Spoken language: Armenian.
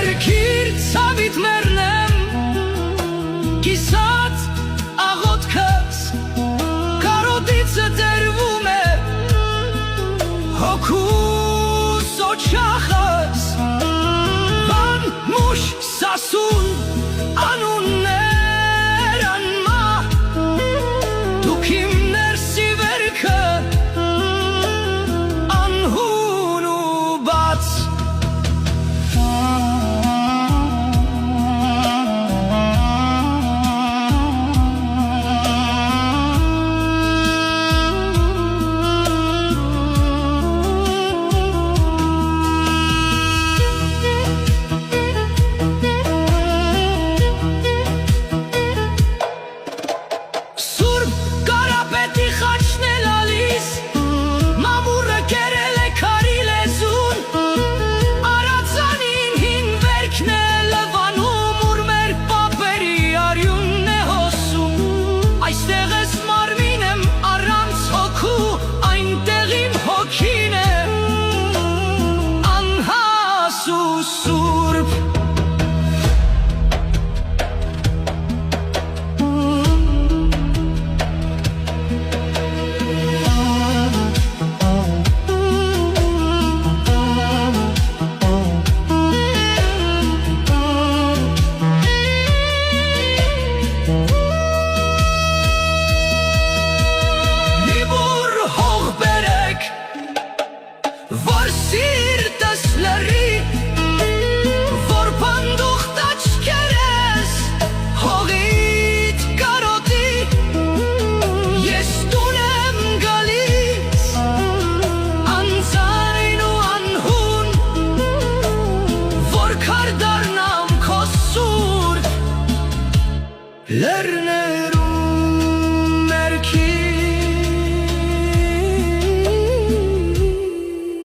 Երկիր ցավիտ մեռնեմ Կիսած աղոթքս Կարոտիցը դերվում է Հոգուս օջախս Բան մուշ սասուն անուններ անմա Դուք իմ ներսի վերքը անհուն ու բաց Որ սիրտս լրի, որ պանդուխտ աչքերես հողիտ կարոտի Ես տուն եմ գալիս, անձայն ու անհուն Որ քար դառնամ քո սուրբ լեռներում